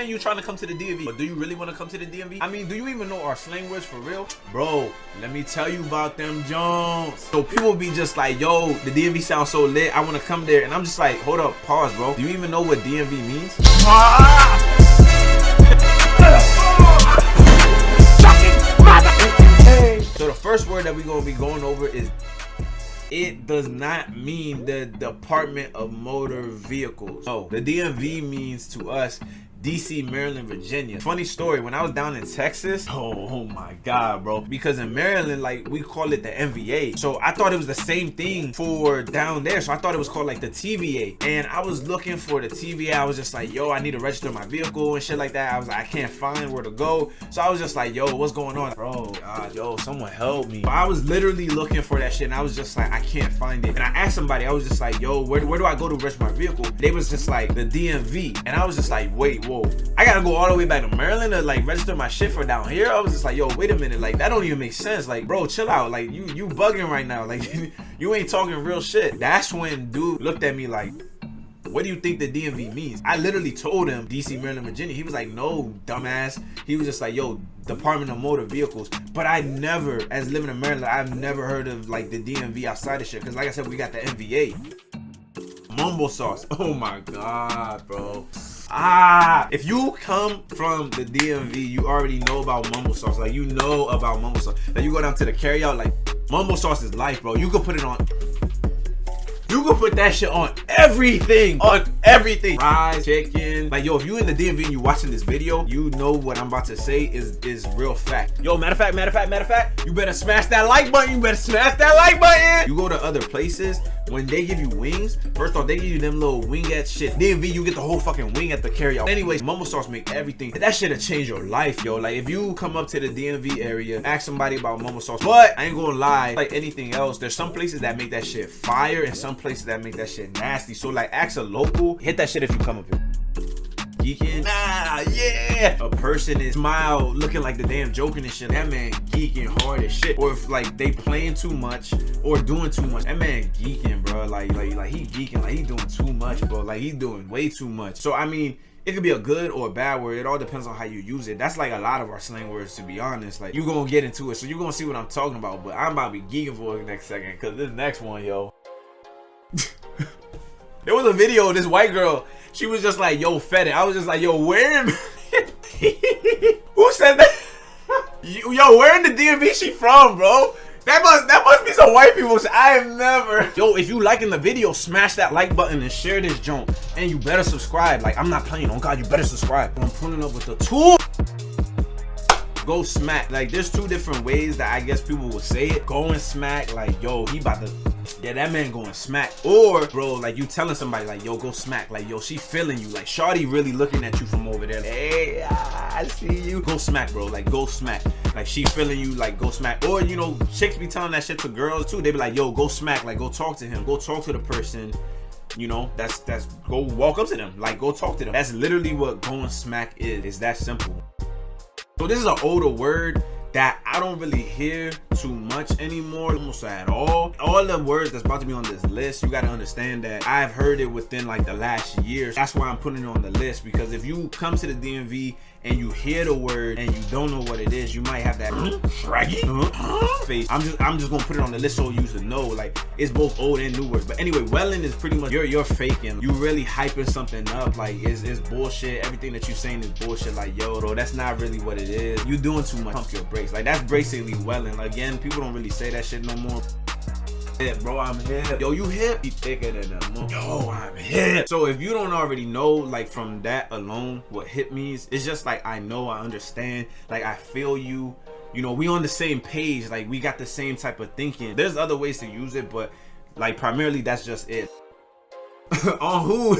saying you trying to come to the DMV, but do you really want to come to the DMV? I mean, do you even know our slang words for real? Bro, let me tell you about them Jones. So people be just like, yo, the DMV sounds so lit, I want to come there. And I'm just like, hold up, pause, bro. Do you even know what DMV means? So the first word that we're going to be going over is, it does not mean the Department of Motor Vehicles. No, the DMV means to us DC, Maryland, Virginia. Funny story, when I was down in Texas, oh my God, bro. Because in Maryland, like, we call it the MVA. So I thought it was the same thing for down there. So I thought it was called like the TVA. And I was looking for the TVA. I was just like, yo, I need to register my vehicle and shit like that. I was like, I can't find where to go. So I was just like, yo, what's going on? Bro, God, yo, someone help me. I was literally looking for that shit and I was just like, I can't find it. And I asked somebody, I was just like, yo, where do I go to register my vehicle? They was just like, the DMV. And I was just like, wait, whoa, I gotta go all the way back to Maryland to like register my shit for down here? I was just like, yo, wait a minute, like that don't even make sense. Like, bro, chill out. Like you bugging right now. Like you ain't talking real shit. That's when dude looked at me like, what do you think the DMV means? I literally told him DC, Maryland, Virginia. He was like, no, dumbass. He was just like, yo, Department of Motor Vehicles. But I never, as living in Maryland, I've never heard of like the DMV outside of shit. Cause like I said, we got the MVA. Mumbo sauce. Oh my God, bro. If you come from the DMV, you already know about mumbo sauce. Like, you know about mumbo sauce. Like, you go down to the carryout, like, mumbo sauce is life, bro. You could put it on. You can put that shit on everything. On everything. Fries, chicken. Like, yo, if you in the DMV and you watching this video, you know what I'm about to say is real fact. Yo, matter of fact, you better smash that like button. You better smash that like button. You go to other places, when they give you wings, first off, they give you them little wingette shit. DMV, you get the whole fucking wing at the carryout. Anyways, mumbo sauce make everything. That shit'll change your life, yo. Like, if you come up to the DMV area, ask somebody about mumbo sauce. But I ain't gonna lie, like anything else, there's some places that make that shit fire and some places that make that shit nasty. So like, ask a local, hit that shit if you come up here. GEEKIN, nah, yeah. A person is smile looking like the damn joking and shit. That man geeking hard as shit. Or if like they playing too much or doing too much, that man geeking, bro. Like he geeking, like he doing too much, bro. Like he doing way too much. So I mean, it could be a good or a bad word. It all depends on how you use it. That's like a lot of our slang words, to be honest. Like, you gonna get into it, so you gonna see what I'm talking about. But I'm about to be geeking for the next second, because this next one, yo. There was a video of this white girl. She was just like, yo, fed it. I was just like, yo, where in who said that? Yo, where in the DMV she from, bro? That must be some white people. I have never. Yo, if you liking the video, smash that like button and share this junk. And you better subscribe. Like, I'm not playing. Oh God, you better subscribe. I'm pulling up with the tool. Go smack. Like, there's two different ways that I guess people would say it. Going smack, like, yo, he about to, yeah, that man going smack. Or, bro, like, you telling somebody, like, yo, go smack. Like, yo, she feeling you. Like, shawty really looking at you from over there. Hey, I see you. Go smack, bro. Like, go smack. Like, she feeling you. Like, go smack. Or, you know, chicks be telling that shit to girls too. They be like, yo, go smack. Like, go talk to him. Go talk to the person. You know, that's go walk up to them. Like, go talk to them. That's literally what going smack is. It's that simple. So this is an older word that I don't really hear too much anymore, almost at all. All the words that's about to be on this list, you got to understand that I've heard it within like the last year. That's why I'm putting it on the list, because if you come to the DMV and you hear the word and you don't know what it is, you might have that face. I'm just gonna put it on the list so you should know, like, it's both old and new words. But anyway, welling is pretty much you're faking. You really hyping something up. Like, it's bullshit. Everything that you saying is bullshit. Like, yo, bro, that's not really what it is. You doing too much. Pump your brakes. Like, that's basically welling. Again, people don't really say that shit no more. Hip, bro, I'm hip. Yo, you hip? You thicker than a yo, I'm hip. So if you don't already know, like, from that alone what hip means, it's just like, I know, I understand, like, I feel you. You know, we on the same page. Like, we got the same type of thinking. There's other ways to use it, but like, primarily that's just it. On who?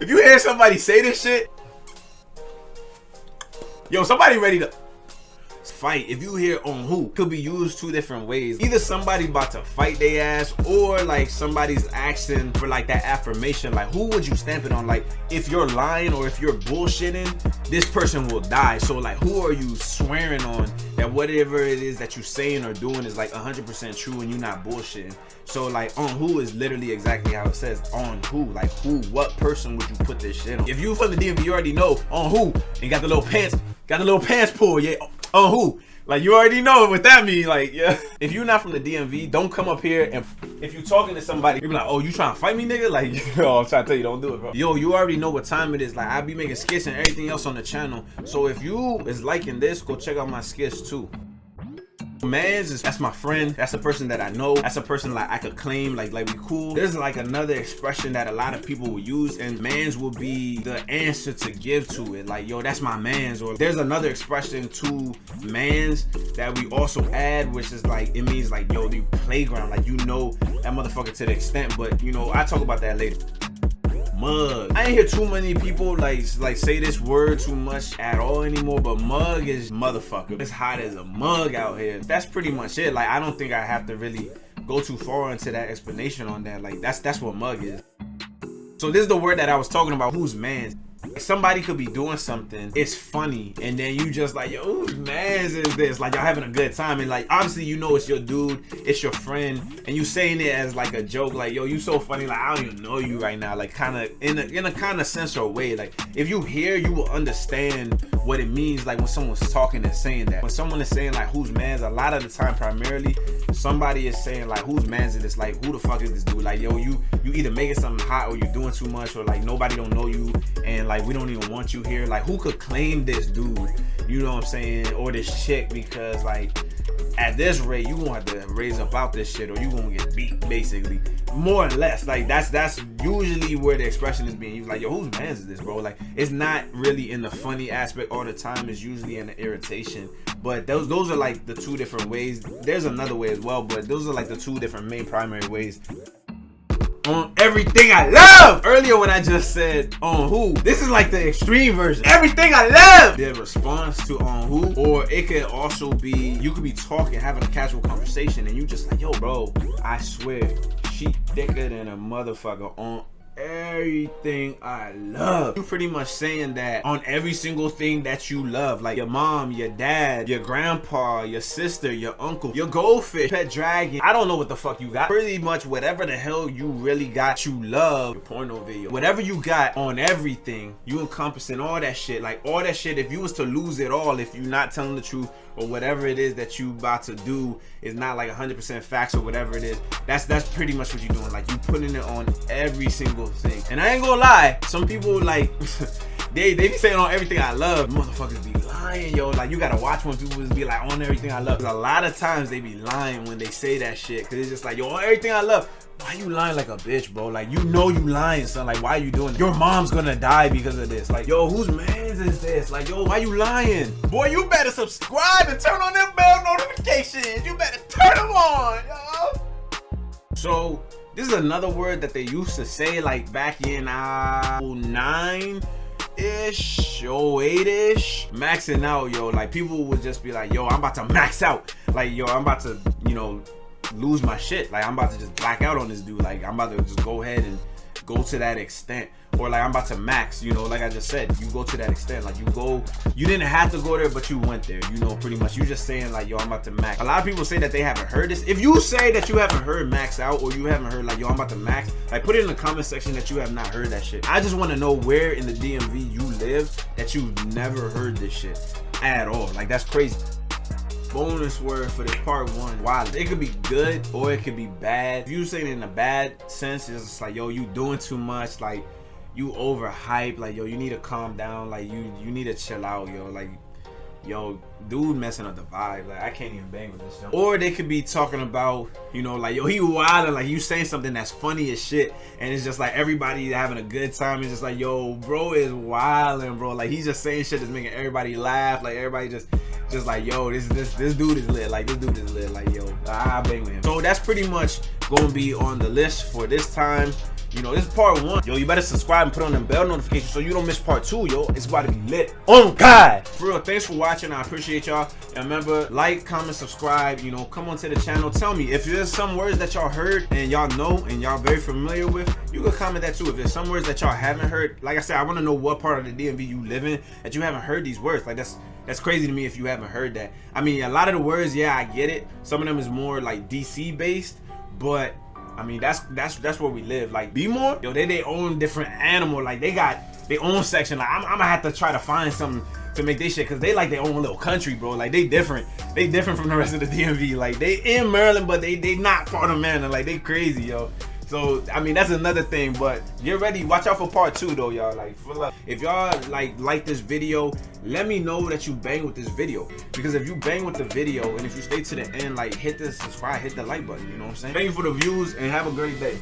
If you hear somebody say this shit, yo, somebody ready to fight, if you hear on who, could be used two different ways. Either somebody about to fight their ass, or like somebody's asking for like that affirmation. Like, who would you stamp it on? Like, if you're lying or if you're bullshitting, this person will die. So like, who are you swearing on that whatever it is that you're saying or doing is like 100% true and you're not bullshitting? So like, on who is literally exactly how it says. On who, like who, what person would you put this shit on? If you from the DMV, you already know on who, and got the little pants pull, yeah, on who. Like, you already know what that means. Like, yeah. If you're not from the DMV, don't come up here, and if you're talking to somebody, you be like, oh, you trying to fight me, nigga? Like, yo, I'm trying to tell you, don't do it, bro. Yo, you already know what time it is. Like, I be making skits and everything else on the channel. So if you is liking this, go check out my skits too. Mans, that's my friend. That's a person that I know. That's a person like I could claim, like we cool. There's like another expression that a lot of people will use, and mans will be the answer to give to it. Like, yo, that's my mans. Or there's another expression to mans that we also add, which is like, it means like, yo, the playground. Like, you know that motherfucker to the extent, but you know, I talk about that later. Mug. I ain't hear too many people like say this word too much at all anymore, but mug is motherfucker. It's hot as a mug out here. That's pretty much it. Like, I don't think I have to really go too far into that explanation on that. Like, that's what mug is. So this is the word that I was talking about. Who's man? Somebody could be doing something, it's funny, and then you just like, yo, whose mans is this? Like, y'all having a good time, and like, obviously you know it's your dude, it's your friend, and you saying it as like a joke, like, yo, you so funny, like, I don't even know you right now, like, kind of in a kind of sense or way. Like, if you hear, you will understand what it means, like when someone's talking and saying that. When someone is saying like, whose mans, a lot of the time primarily somebody is saying like, whose mans is this? Like, who the fuck is this dude? Like, yo, you either making something hot, or you're doing too much, or like nobody don't know you, and like we don't even want you here. Like, who could claim this dude, you know what I'm saying, or this chick? Because like, at this rate, you gonna have to raise up out this shit, or you gonna get beat, basically, more or less. Like, that's usually where the expression is being used. Like, yo, whose mans is this, bro? Like, it's not really in the funny aspect all the time. It's usually in the irritation. But those are like the two different ways. There's another way as well, but those are like the two different main primary ways. On everything I love. Earlier when I just said on who, this is like the extreme version. Everything I love. The response to on who, or it could also be, you could be talking, having a casual conversation, and you just like, yo, bro, I swear, she thicker than a motherfucker on everything I love. You pretty much saying that on every single thing that you love, like your mom, your dad, your grandpa, your sister, your uncle, your goldfish, pet dragon, I don't know what the fuck you got. Pretty much whatever the hell you really got, you love, your porno video, whatever you got on everything, you encompassing all that shit. Like, all that shit, if you was to lose it all, if you're not telling the truth, or whatever it is that you about to do is not like 100% facts, or whatever it is, that's pretty much what you're doing. Like, you putting it on every single thing. And I ain't gonna lie, some people like they be saying on everything I love. Motherfuckers be lying, yo. Like, you gotta watch when people just be like, on everything I love. 'Cause a lot of times they be lying when they say that shit, because it's just like, yo, on everything I love. Why you lying like a bitch, bro? Like, you know you lying, son. Like, why are you doing it? Your mom's gonna die because of this. Like, yo, whose mans is this? Like, yo, why you lying? Boy, you better subscribe and turn on them bell notifications. You better turn them on, yo. So, this is another word that they used to say, like, back in 09-ish, 08-ish. Maxing out, yo. Like, people would just be like, yo, I'm about to max out. Like, yo, I'm about to, you know, lose my shit. Like, I'm about to just black out on this dude. Like, I'm about to just go ahead and go to that extent. Or like, I'm about to max, you know, like I just said, you go to that extent. Like, you didn't have to go there, but you went there, you know, pretty much. You just saying like, yo, I'm about to max. A lot of people say that they haven't heard this. If you say that you haven't heard max out, or you haven't heard like, yo, I'm about to max, like, put it in the comment section that you have not heard that shit. I just want to know where in the DMV you live that you've never heard this shit at all. Like, that's crazy. Bonus word for this part one. Wow, it could be good or it could be bad. If you say it in a bad sense, it's just like, yo, you doing too much, like, you overhyped, like, yo, you need to calm down, like, you need to chill out, yo, like, yo, dude messing up the vibe, like, I can't even bang with this. Or they could be talking about, you know, like, yo, he wildin', like, you saying something that's funny as shit, and it's just like everybody having a good time. It's just like, yo, bro is wildin', bro, like, he's just saying shit that's making everybody laugh, like, everybody just like, yo, this dude is lit, like, this dude is lit, like, yo, I bang with him. So that's pretty much gonna be on the list for this time. You know, this is part 1. Yo, you better subscribe and put on the bell notification so you don't miss part 2, yo. It's about to be lit. Oh God. For real, thanks for watching. I appreciate y'all. And remember, like, comment, subscribe. You know, come onto the channel. Tell me if there's some words that y'all heard and y'all know and y'all very familiar with. You can comment that too. If there's some words that y'all haven't heard, like I said, I want to know what part of the DMV you live in that you haven't heard these words. Like that's crazy to me if you haven't heard that. I mean, a lot of the words, yeah, I get it. Some of them is more like DC based, but I mean, that's where we live. Like B-more, yo, they own different animal. Like they got their own section. Like I'm gonna have to try to find something to make this shit, cause they like their own little country, bro. Like they different from the rest of the DMV. Like they in Maryland, but they not part of Maryland. Like they crazy, yo. So I mean, that's another thing. But get ready, watch out for part 2 though, y'all. Like if y'all like this video, let me know that you bang with this video, because if you bang with the video and if you stay to the end, like hit the subscribe, hit the like button, you know what I'm saying? Thank you for the views and have a great day.